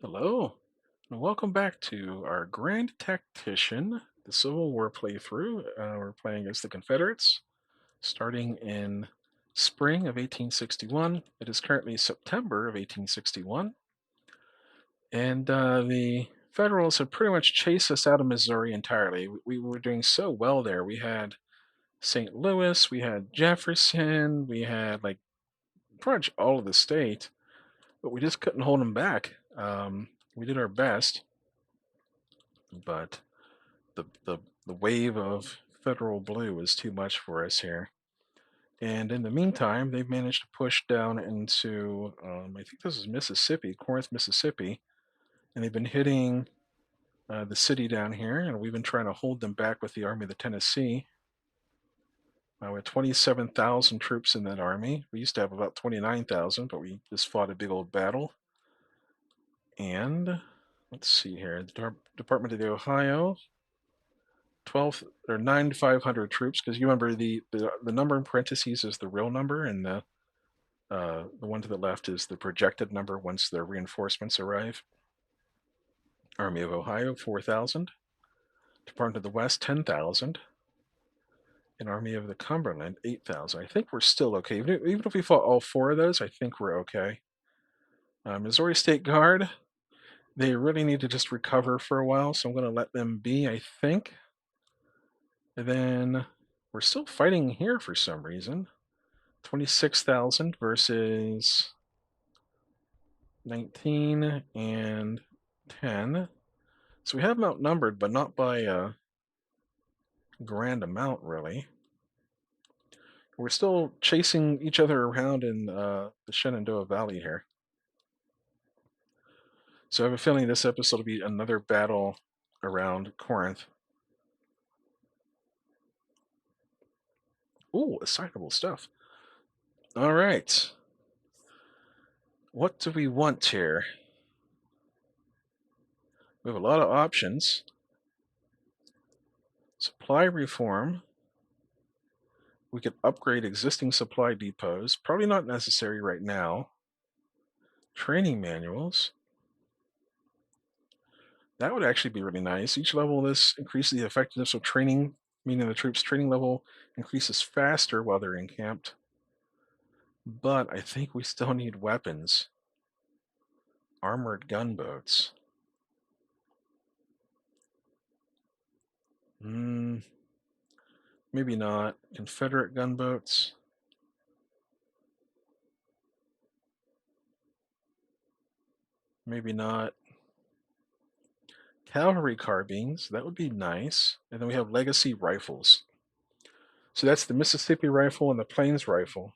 Hello, and welcome back to our Grand Tactician, the Civil War playthrough. We're playing as the Confederates, starting in spring of 1861. It is currently September of 1861, and the Federals have pretty much chased us out of Missouri entirely. We were doing so well there. We had St. Louis, we had Jefferson, we had like pretty much all of the state, but we just couldn't hold them back. We did our best, but the wave of federal blue is too much for us here. And in the meantime, they've managed to push down into, I think this is Mississippi, Corinth, Mississippi, and they've been hitting the city down here, and we've been trying to hold them back with the Army of the Tennessee. We had 27,000 troops in that army. We used to have about 29,000, but we just fought a big old battle. And let's see here, the Department of the Ohio 12 or 9 to 500 troops, because you remember the number in parentheses is the real number, and the one to the left is the projected number once the reinforcements arrive. Army of Ohio 4,000, Department of the West 10,000, and Army of the Cumberland 8,000. I think we're still okay, even if we fought all four of those. I think we're okay. Missouri State Guard, they really need to just recover for a while, so I'm going to let them be, I think. And then we're still fighting here for some reason. 26,000 versus 19 and 10. So we have them outnumbered, but not by a grand amount, really. We're still chasing each other around in the Shenandoah Valley here. So I have a feeling this episode will be another battle around Corinth. Ooh, assignable stuff. All right. What do we want here? We have a lot of options. Supply reform. We could upgrade existing supply depots. Probably not necessary right now. Training manuals. That would actually be really nice. Each level of this increases the effectiveness of training, meaning the troops' training level increases faster while they're encamped. But I think we still need weapons. Armored gunboats. Maybe not. Confederate gunboats. Maybe not. Cavalry carbines. That would be nice. And then we have legacy rifles. So that's the Mississippi rifle and the Plains rifle.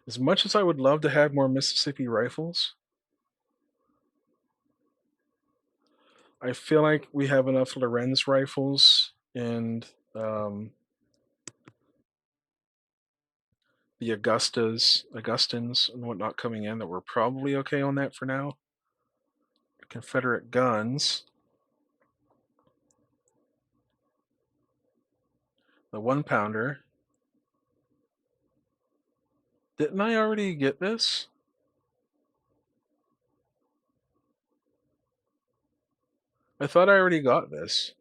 As much as I would love to have more Mississippi rifles, I feel like we have enough Lorenz rifles and the Augustins and whatnot coming in that we're probably okay on that for now. Confederate guns. The 1-pounder. Didn't I already get this? I thought I already got this.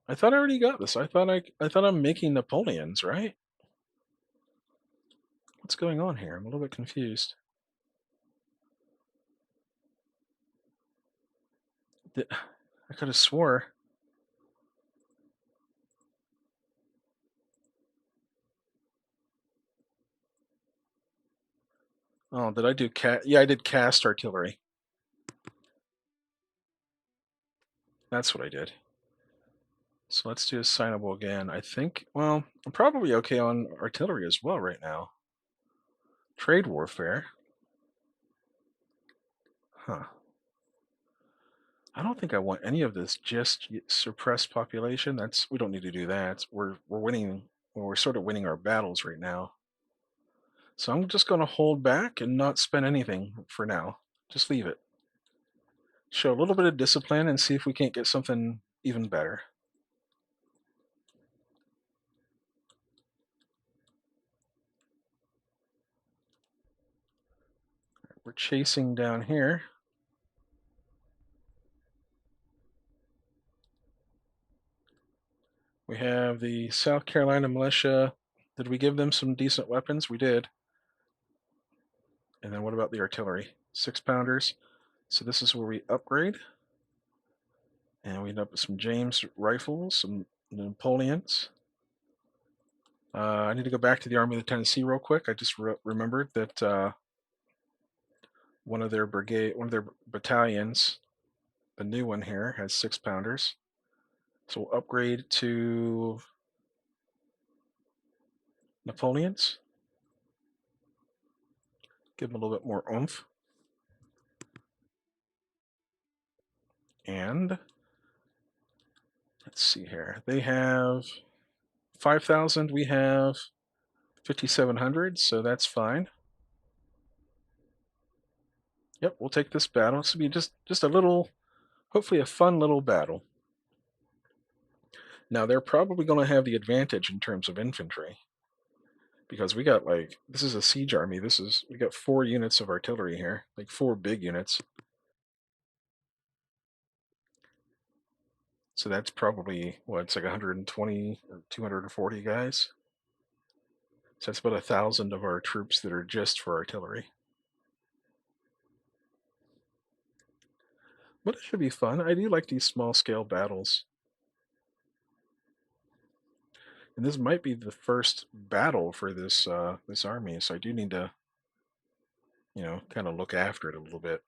I thought I already got this. I thought I'm making Napoleons, right? What's going on here? I'm a little bit confused. I could have swore. Oh, did I do Yeah, I did cast artillery. That's what I did. So let's do assignable again. I think, well, I'm probably okay on artillery as well right now. Trade warfare. Huh. I don't think I want any of this just suppress population. We don't need to do that. We're winning, well, we're sort of winning our battles right now. So I'm just going to hold back and not spend anything for now. Just leave it. Show a little bit of discipline and see if we can't get something even better. We're chasing down here. We have the South Carolina militia. Did we give them some decent weapons? We did. And then what about the artillery? 6-pounders. So this is where we upgrade. And we end up with some James rifles, some Napoleons. I need to go back to the Army of the Tennessee real quick. I just remembered that one of their battalions, the new one here, has 6-pounders. So we'll upgrade to Napoleons. Give them a little bit more oomph. And let's see here. They have 5,000. We have 5,700, so that's fine. Yep, we'll take this battle. This will be just a little, hopefully a fun little battle. Now, they're probably going to have the advantage in terms of infantry because we got this is a siege army. We got 4 units of artillery here, like 4 big units. So that's probably, it's like 120 or 240 guys. So that's about 1,000 of our troops that are just for artillery. But it should be fun. I do like these small scale battles. And this might be the first battle for this this army, so I do need to, kind of look after it a little bit.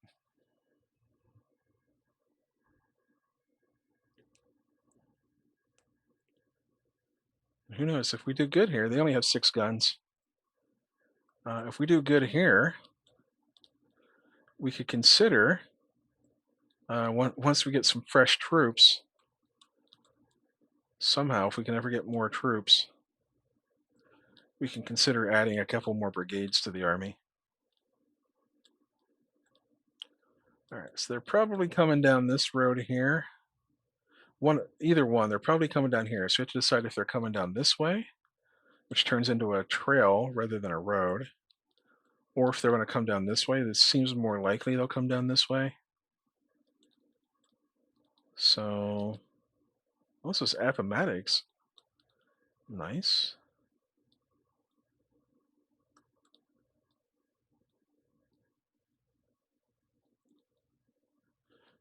Who knows? If we do good here, they only have 6 guns. If we do good here, we could consider, once we get some fresh troops, somehow, if we can ever get more troops, we can consider adding a couple more brigades to the army. All right, so they're probably coming down this road here. Either one, they're probably coming down here. So we have to decide if they're coming down this way, which turns into a trail rather than a road, or if they're going to come down this way. This seems more likely they'll come down this way. So, what's this? Appomattox. Nice.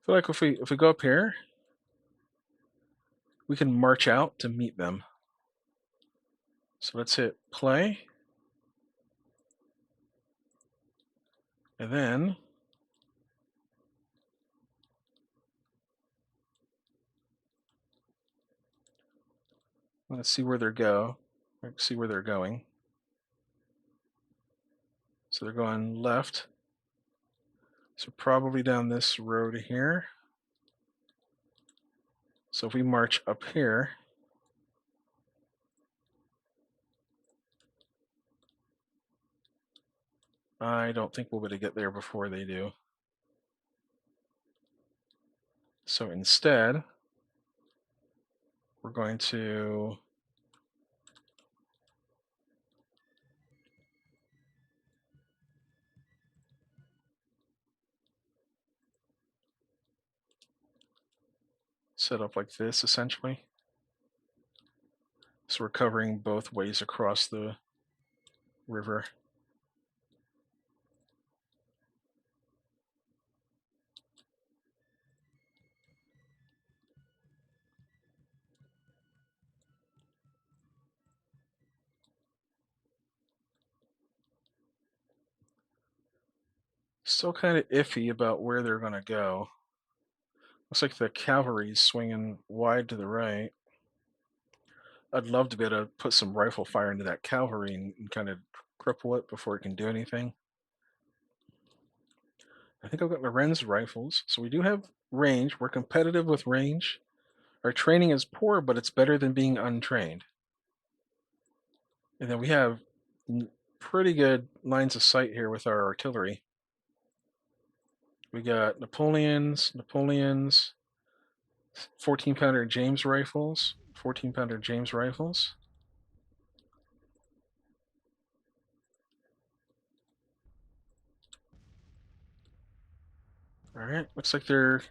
I feel like if we go up here, we can march out to meet them. So let's hit play. And then let's see where they're going. So they're going left. So probably down this road here. So if we march up here, I don't think we'll be able to get there before they do. So instead, we're going to set up like this, essentially. So we're covering both ways across the river. Still kind of iffy about where they're going to go. Looks like the cavalry's swinging wide to the right. I'd love to be able to put some rifle fire into that cavalry and kind of cripple it before it can do anything. I think I've got Lorenz rifles, so we do have range. We're competitive with range. Our training is poor, but it's better than being untrained. And then we have pretty good lines of sight here with our artillery. We got Napoleons, 14-pounder James rifles, 14-pounder James rifles. All right, looks like they're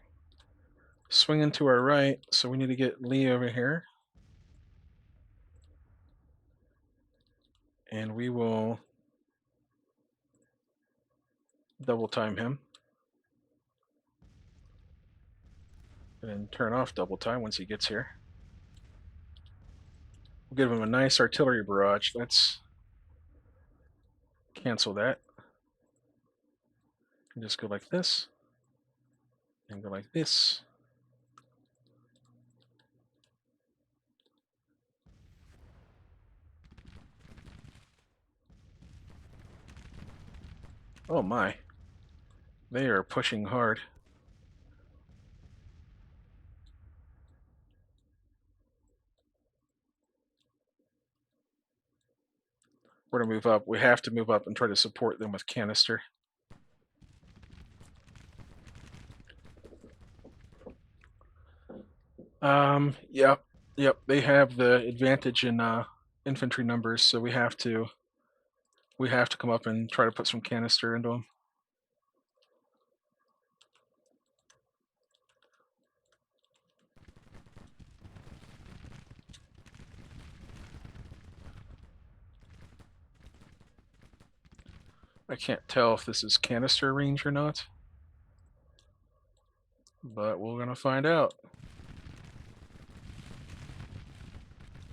swinging to our right, so we need to get Lee over here. And we will double time him. And turn off double time once he gets here. We'll give him a nice artillery barrage. Let's cancel that. And just go like this. And go like this. Oh my. They are pushing hard. We're going to move up. We have to move up and try to support them with canister. Yep. They have the advantage in infantry numbers, so we have to come up and try to put some canister into them. I can't tell if this is canister range or not, but we're gonna find out.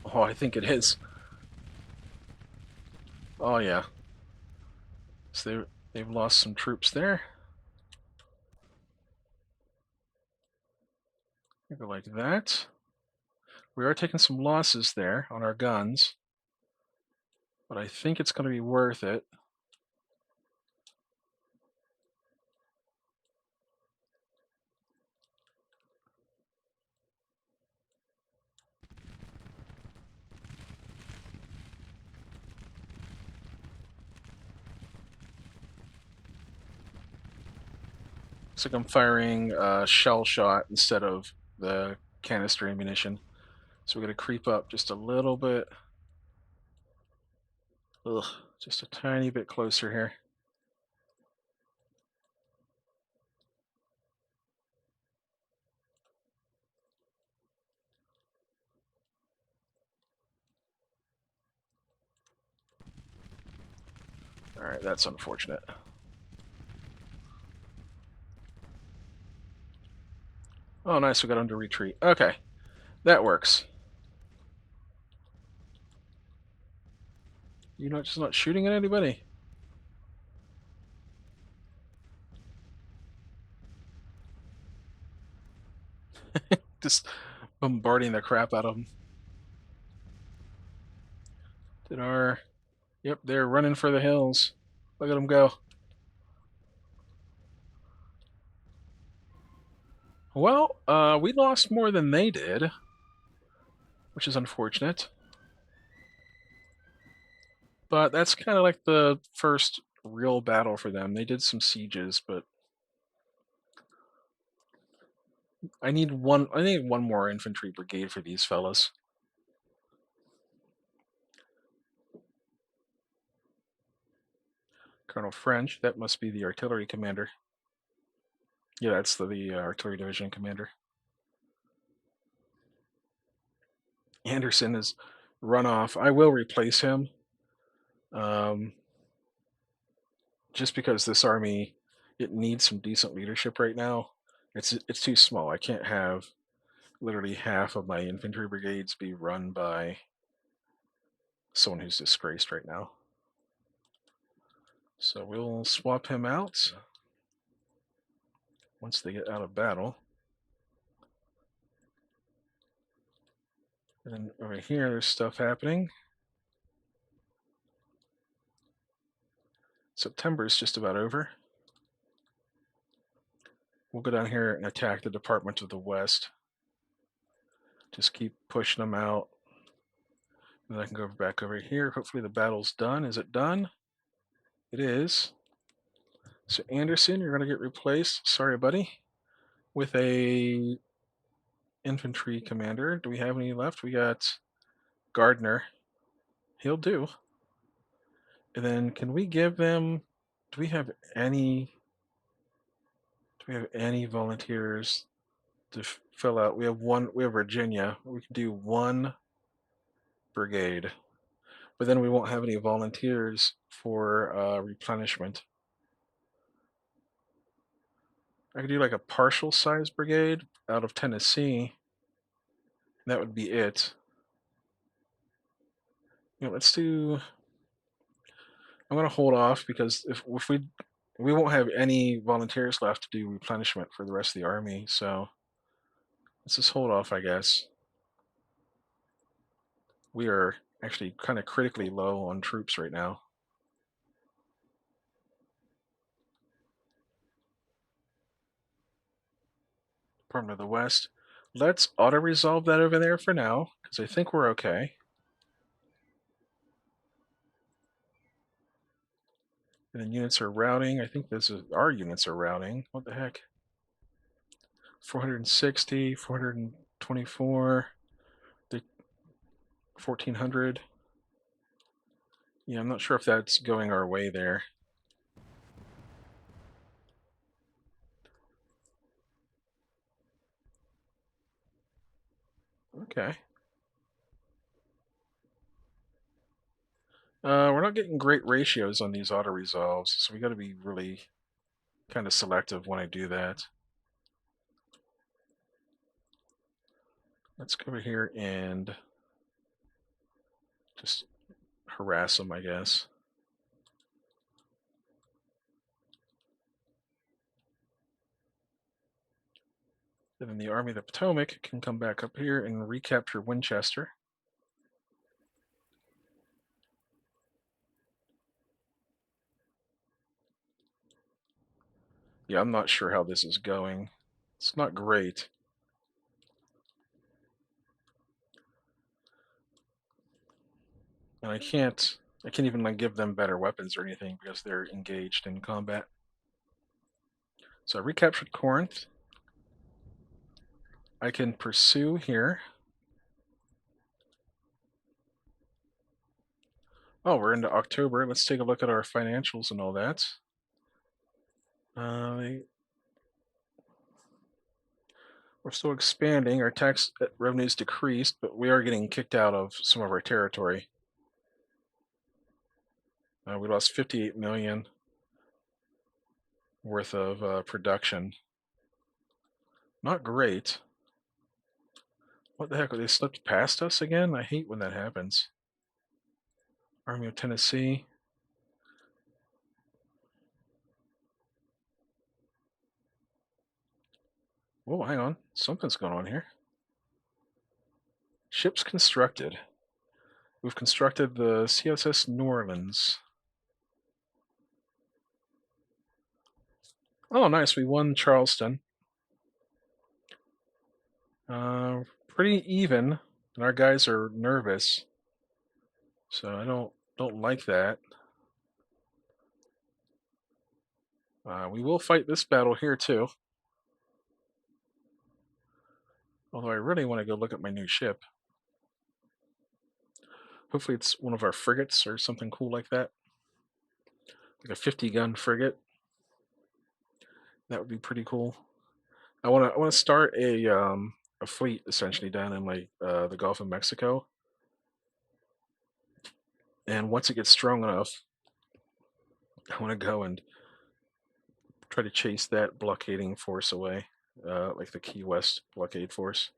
Oh, I think it is. Oh yeah. So they've lost some troops there. Go like that. We are taking some losses there on our guns, but I think it's going to be worth it. Looks like I'm firing shell shot instead of the canister ammunition. So we're going to creep up just a little bit. Ugh, just a tiny bit closer here. All right, that's unfortunate. Oh, nice, we got under retreat. Okay, that works. You're just not shooting at anybody? Just bombarding the crap out of them. Yep, they're running for the hills. Look at them go. Well, we lost more than they did, which is unfortunate. But that's kind of like the first real battle for them. They did some sieges, but I need one more infantry brigade for these fellas. Colonel French, that must be the artillery commander. Yeah, that's the artillery division commander. Anderson is run off. I will replace him. Just because this army, it needs some decent leadership right now. It's too small. I can't have literally half of my infantry brigades be run by someone who's disgraced right now. So we'll swap him out once they get out of battle. And then over here, there's stuff happening. September is just about over. We'll go down here and attack the Department of the West. Just keep pushing them out. And then I can go back over here. Hopefully the battle's done. Is it done? It is. So Anderson, you're going to get replaced. Sorry, buddy. With a infantry commander. Do we have any left? We got Gardner. He'll do. And then can we give them? Do we have any? Do we have any volunteers to fill out? We have one. We have Virginia. We can do one brigade, but then we won't have any volunteers for replenishment. I could do like a partial size brigade out of Tennessee. That would be it. Let's do. I'm gonna hold off because if we won't have any volunteers left to do replenishment for the rest of the army, so let's just hold off, I guess. We are actually kind of critically low on troops right now. Department of the West. Let's auto-resolve that over there for now, because I think we're okay. And then units are routing. I think this is our units are routing. What the heck? 460, 424, 1400. Yeah, I'm not sure if that's going our way there. Okay. We're not getting great ratios on these auto resolves, so we got to be really kind of selective when I do that. Let's go over here and just harass them, I guess. And then the Army of the Potomac can come back up here and recapture Winchester. Yeah, I'm not sure how this is going. It's not great. And I can't even like give them better weapons or anything because they're engaged in combat. So I recaptured Corinth. I can pursue here. Oh, we're into October. Let's take a look at our financials and all that. We're still expanding. Our tax revenues decreased, but we are getting kicked out of some of our territory. We lost 58 million worth of production. Not great. What the heck? They slipped past us again? I hate when that happens. Army of Tennessee. Whoa, hang on. Something's going on here. Ships constructed. We've constructed the CSS New Orleans. Oh, nice. We won Charleston. Pretty even, and our guys are nervous. So I don't like that. We will fight this battle here too. Although I really want to go look at my new ship. Hopefully it's one of our frigates or something cool like that. Like a 50-gun frigate. That would be pretty cool. I want to start a fleet essentially down in like the Gulf of Mexico. And once it gets strong enough, I want to go and try to chase that blockading force away, like the Key West blockade force.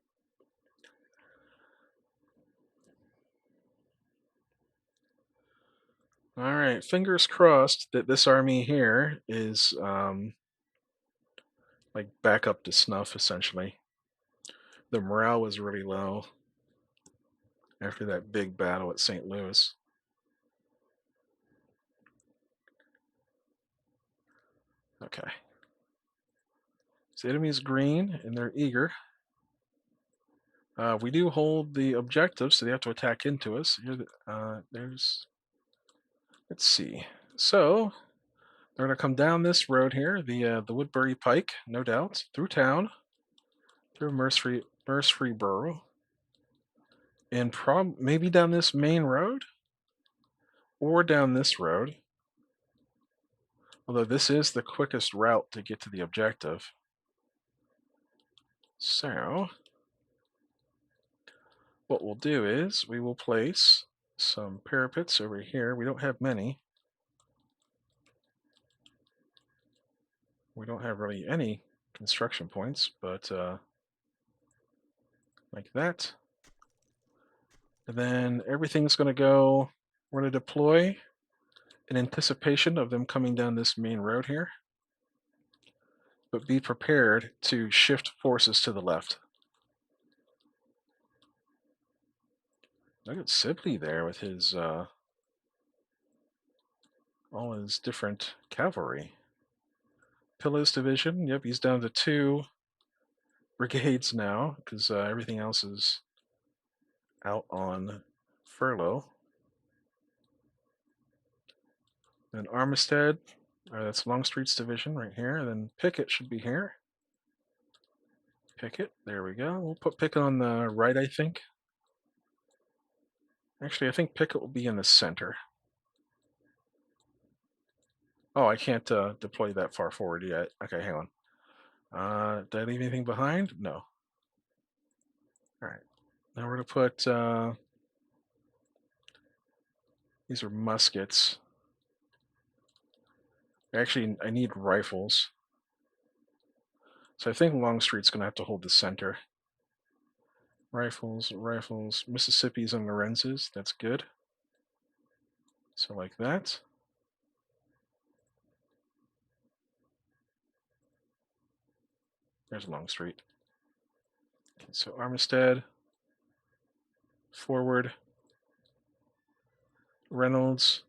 All right, fingers crossed that this army here is like back up to snuff, essentially. The morale was really low after that big battle at St. Louis. Okay. So the enemy's green, and they're eager. We do hold the objective, so they have to attack into us. Here, let's see. So They're going to come down this road here, the Woodbury Pike, no doubt, through town, through Murfreesboro, and maybe down this main road or down this road. Although this is the quickest route to get to the objective. So, what we'll do is we will place some parapets over here. We don't have many. We don't have really any construction points, but like that. And then everything's going to go, we're going to deploy in anticipation of them coming down this main road here. But be prepared to shift forces to the left. Look at Sibley there with his all his different cavalry. Pillow's division, yep, he's down to 2 brigades now because everything else is out on furlough. Then Armistead, that's Longstreet's division right here. And then Pickett should be here. Pickett, there we go. We'll put Pickett on the right, I think. Actually, I think Pickett will be in the center. Oh, I can't deploy that far forward yet. Okay, hang on. Did I leave anything behind? No. All right. Now we're going to put, these are muskets. Actually, I need rifles. So I think Longstreet's going to have to hold the center. Rifles, Mississippi's and Lorenz's. That's good. So like that. There's Longstreet. Okay, so Armistead, forward. Reynolds,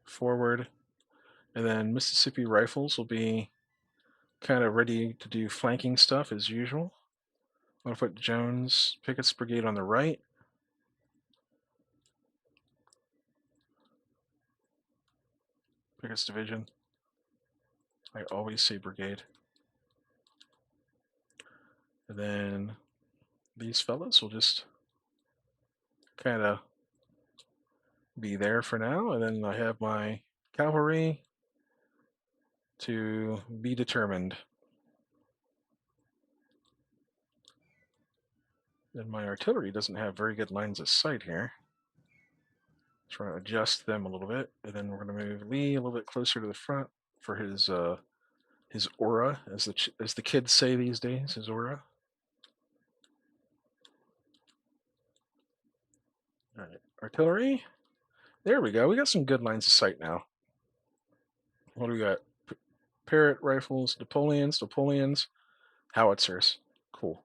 forward. And then Mississippi Rifles will be kind of ready to do flanking stuff as usual. I'm going to put Jones, Pickett's brigade on the right. Pickett's division. I always say brigade. And then these fellas will just kind of be there for now. And then I have my cavalry to be determined. And my artillery doesn't have very good lines of sight here. Try to adjust them a little bit, and then we're going to move Lee a little bit closer to the front for his aura, as the kids say these days, his aura. All right, artillery. There we go. We got some good lines of sight now. What do we got? Parrott rifles, Napoleons, howitzers. Cool.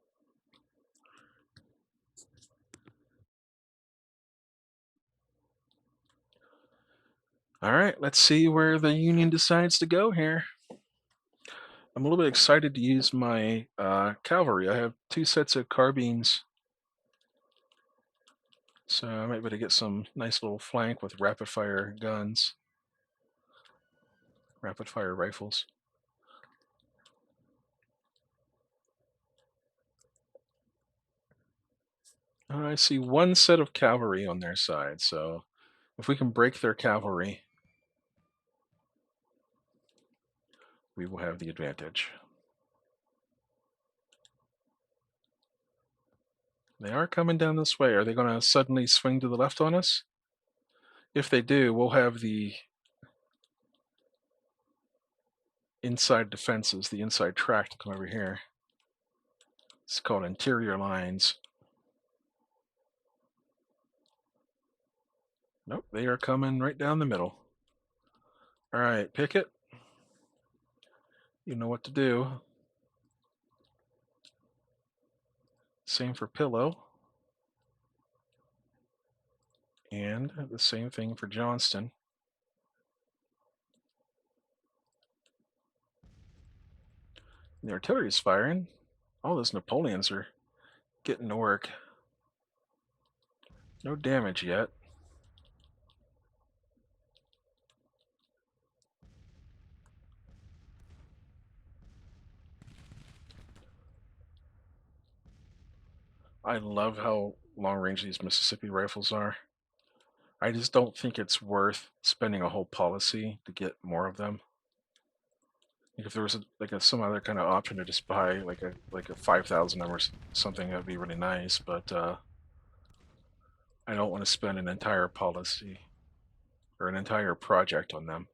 All right, let's see where the Union decides to go here. I'm a little bit excited to use my cavalry. I have 2 sets of carbines, so I might be able to get some nice little flank with rapid-fire guns, rapid-fire rifles. I see 1 set of cavalry on their side, so if we can break their cavalry, we will have the advantage. They are coming down this way. Are they going to suddenly swing to the left on us? If they do, we'll have the inside defenses, the inside track to come over here. It's called interior lines. Nope, they are coming right down the middle. All right, Pickett, you know what to do. Same for Pillow. And the same thing for Johnston. The artillery is firing. All those Napoleons are getting to work. No damage yet. I love how long range these Mississippi rifles are. I just don't think it's worth spending a whole policy to get more of them. Like if there was some other kind of option to just buy like a 5,000 or something, that'd be really nice. But I don't want to spend an entire policy or an entire project on them.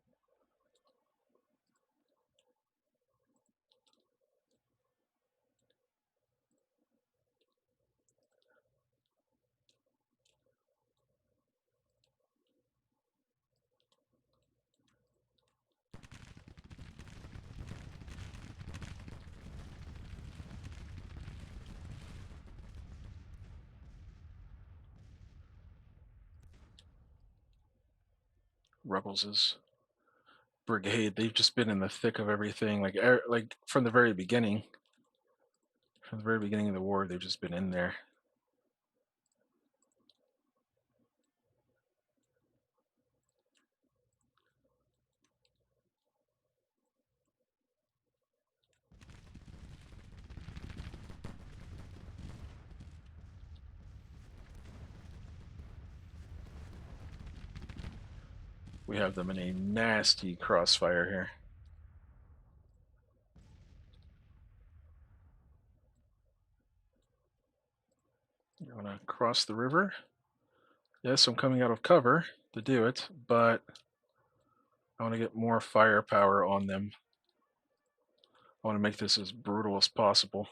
Ruggles' brigade, they've just been in the thick of everything, like from the very beginning. From the very beginning of the war, they've just been in there. We have them in a nasty crossfire here. You want to cross the river? Yes, I'm coming out of cover to do it, but I want to get more firepower on them. I want to make this as brutal as possible.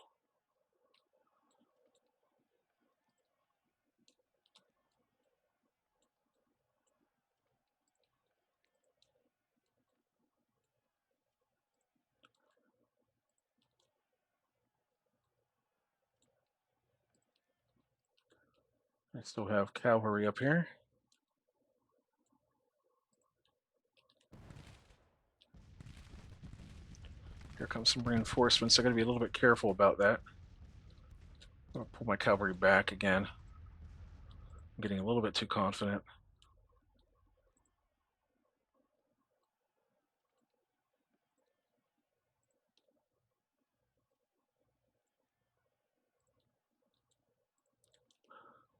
I still have cavalry up here. Here comes some reinforcements. I got to be a little bit careful about that. I'm going to pull my cavalry back again. I'm getting a little bit too confident.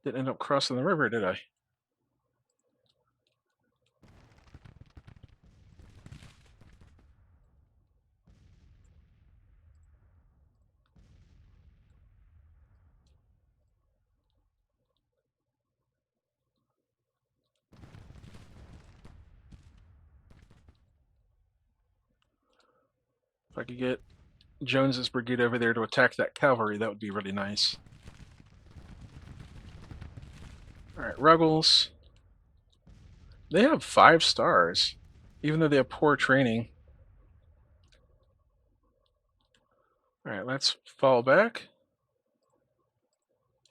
Didn't end up crossing the river, did I? If I could get Jones's brigade over there to attack that cavalry, that would be really nice. Alright, Ruggles. They have 5 stars, even though they have poor training. Alright, let's fall back.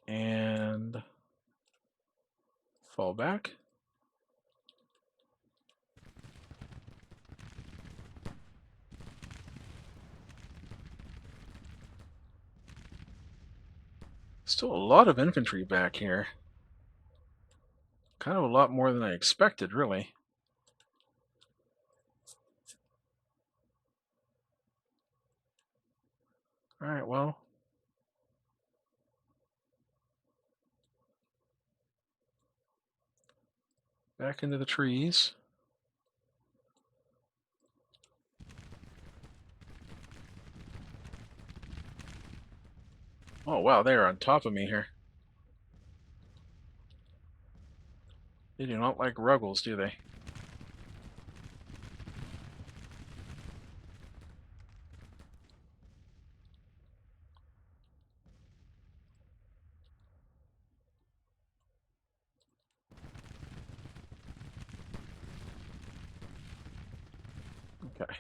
And fall back. Still a lot of infantry back here. Kind of a lot more than I expected, really. Alright, well. Back into the trees. Oh wow, they are on top of me here. They do not like Ruggles, do they? Okay.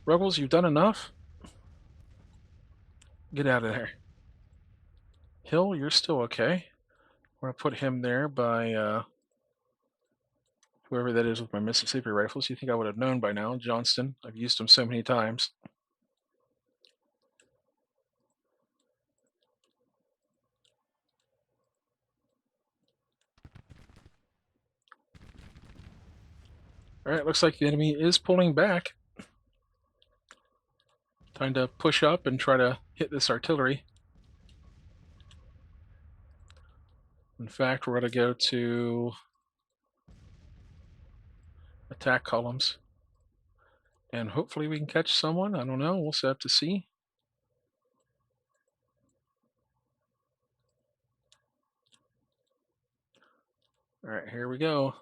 Ruggles, you've done enough? Get out of there. Hill, you're still okay. We're going to put him there by whoever that is with my Mississippi rifles. You think I would have known by now. Johnston. I've used him so many times. Alright, looks like the enemy is pulling back. Time to push up and try to hit this artillery. In fact, we're going to go to attack columns. And hopefully we can catch someone. I don't know. We'll have to see. All right, here we go.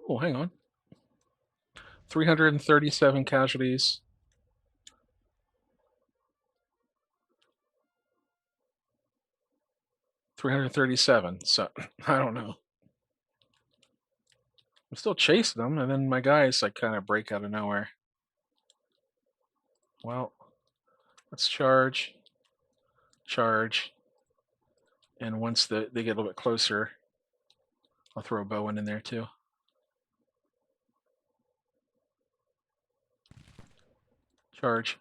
Oh, hang on. 337 casualties. 337. So I don't know. I'm still chasing them, and then my guys like kind of break out of nowhere. Well, let's charge, and once they get a little bit closer, I'll throw a bow in there too. Charge.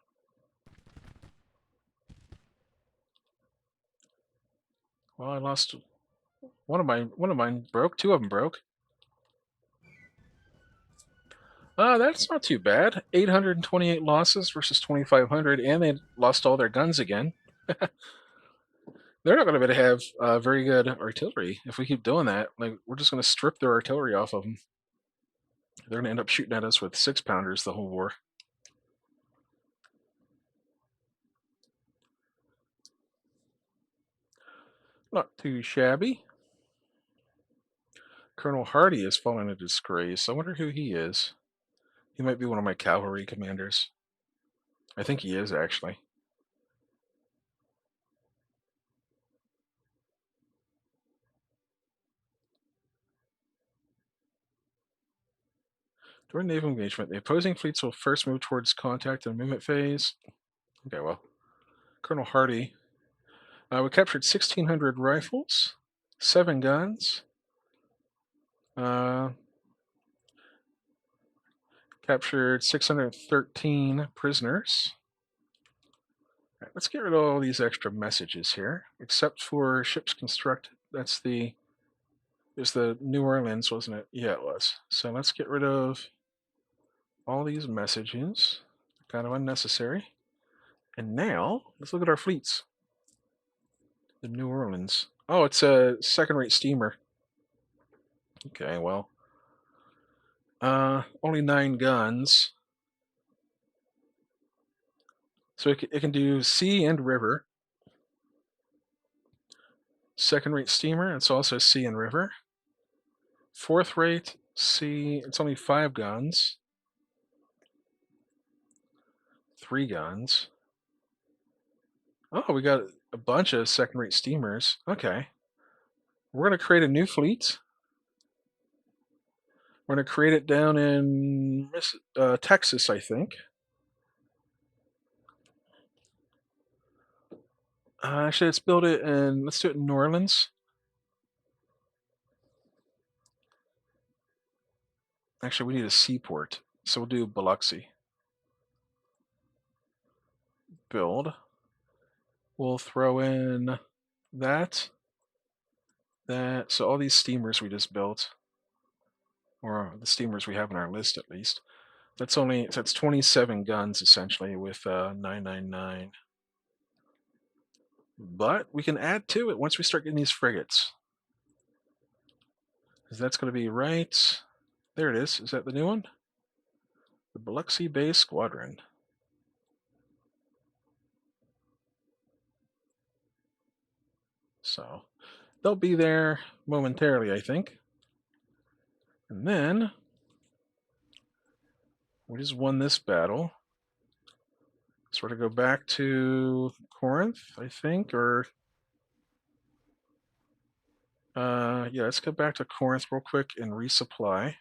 Well, I lost one of mine broke. Two of them broke. That's not too bad. 828 losses versus 2,500, and they lost all their guns again. They're not going to be able to have very good artillery if we keep doing that. Like, we're just going to strip their artillery off of them. They're going to end up shooting at us with 6-pounders the whole war. Not too shabby. Colonel Hardy has fallen into disgrace. I wonder who he is. He might be one of my cavalry commanders. I think he is, actually. During naval engagement, the opposing fleets will first move towards contact and movement phase. Okay, well, Colonel Hardy. We captured 1,600 rifles, 7 guns. Captured 613 prisoners. All right, let's get rid of all these extra messages here, except for ships constructed. There's the New Orleans, wasn't it? Yeah, it was. So let's get rid of all these messages. Kind of unnecessary. And now, let's look at our fleets. The New Orleans. Oh, it's a second-rate steamer. Okay, well. Only 9 guns. So it can do sea and river. Second-rate steamer, it's also sea and river. Fourth-rate sea, it's only 5 guns. 3 guns. Oh, we got a bunch of second-rate steamers. Okay. We're going to create a new fleet. We're going to create it down in Texas, I think. Actually, let's build it in, let's do it in New Orleans. Actually, we need a seaport, so we'll do Biloxi. Build. We'll throw in that, so all these steamers we just built, or the steamers we have on our list at least, that's 27 guns essentially with 999. But we can add to it once we start getting these frigates. Because that's going to be right, there it is. Is that the new one? The Biloxi Bay Squadron. So they'll be there momentarily, I think. And then we just won this battle. So we're going to go back to Corinth, I think, or yeah, let's go back to Corinth real quick and resupply.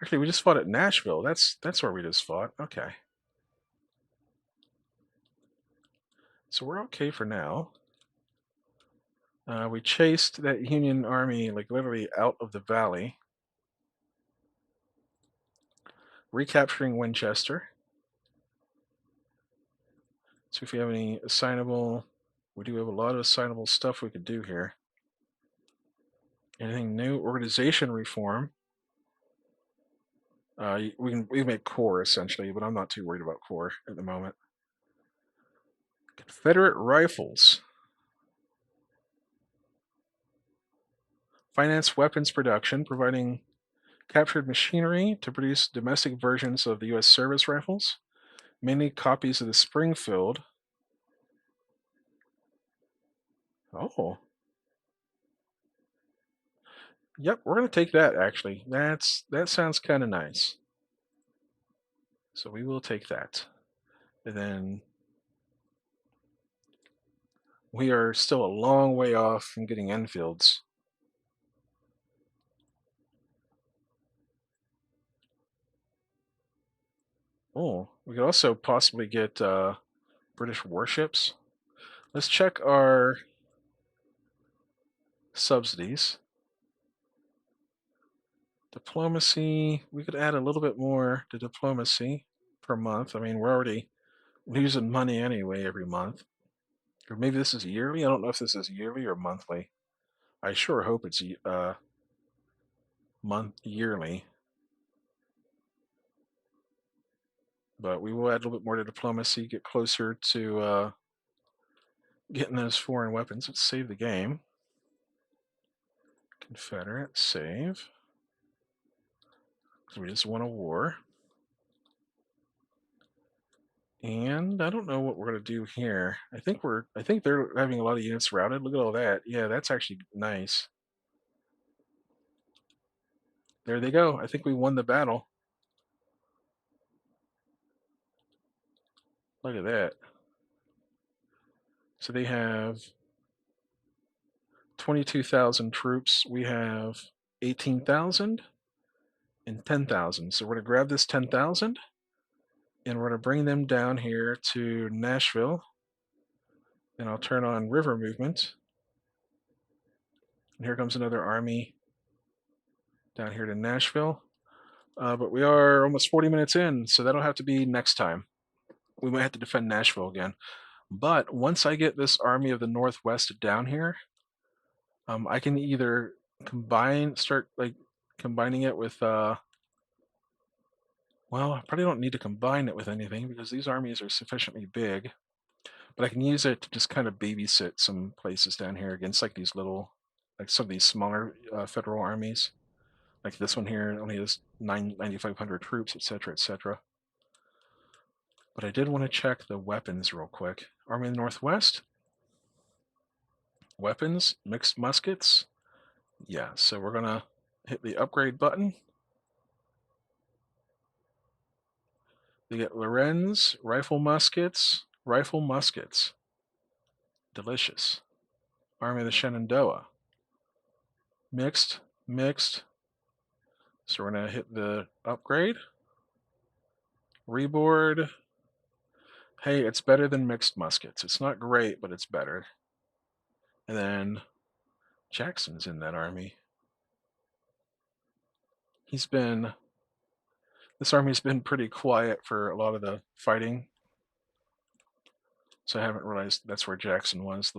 Actually, we just fought at Nashville. That's where we just fought. Okay. So we're okay for now. We chased that Union army like literally out of the valley. Recapturing Winchester. So if you have any assignable, we do have a lot of assignable stuff we could do here. Anything new? Organization reform. we can make core essentially, but I'm not too worried about core at the moment. Confederate rifles finance weapons production, providing captured machinery to produce domestic versions of the U.S. service rifles. Many copies of the Springfield. Oh, yep, we're gonna take that actually. That sounds kind of nice. So we will take that. And then we are still a long way off from getting Enfields. Oh, we could also possibly get British warships. Let's check our subsidies. Diplomacy, we could add a little bit more to diplomacy per month. I mean, we're already losing money anyway every month. Or maybe this is yearly. I don't know if this is yearly or monthly. I sure hope it's month yearly. But we will add a little bit more to diplomacy, get closer to getting those foreign weapons. Let's save the game. Confederate, save. Because we just won a war. And I don't know what we're gonna do here. I think they're having a lot of units routed. Look at all that. Yeah, that's actually nice. There they go. I think we won the battle. Look at that. So they have 22,000 troops. We have 18,000 and 10,000. So we're going to grab this 10,000 and we're going to bring them down here to Nashville. And I'll turn on river movement. And here comes another army down here to Nashville. But we are almost 40 minutes in, so that'll have to be next time. We might have to defend Nashville again. But once I get this army of the Northwest down here, I can either start like combining it with, well, I probably don't need to combine it with anything because these armies are sufficiently big. But I can use it to just kind of babysit some places down here against like these little, like some of these smaller federal armies. Like this one here only has 9,500 troops, etc., etc. But I did want to check the weapons real quick. Army of the Northwest. Weapons, mixed muskets. Yeah, so we're going to hit the upgrade button. We get Lorenz, rifle muskets, rifle muskets. Delicious. Army of the Shenandoah. Mixed, mixed. So we're going to hit the upgrade. Reboard. Hey, it's better than mixed muskets. It's not great, but it's better. And then Jackson's in that army. This army's been pretty quiet for a lot of the fighting. So I haven't realized that's where Jackson was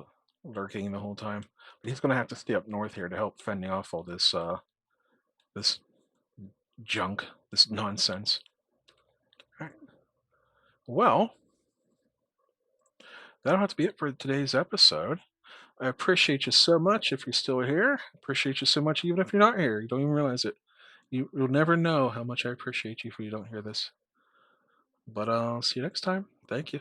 lurking the whole time. But he's going to have to stay up north here to help fending off all this this junk, this nonsense. All right. Well, that'll have to be it for today's episode. I appreciate you so much if you're still here. I appreciate you so much even if you're not here. You don't even realize it. You'll never know how much I appreciate you if you don't hear this. But I'll see you next time. Thank you.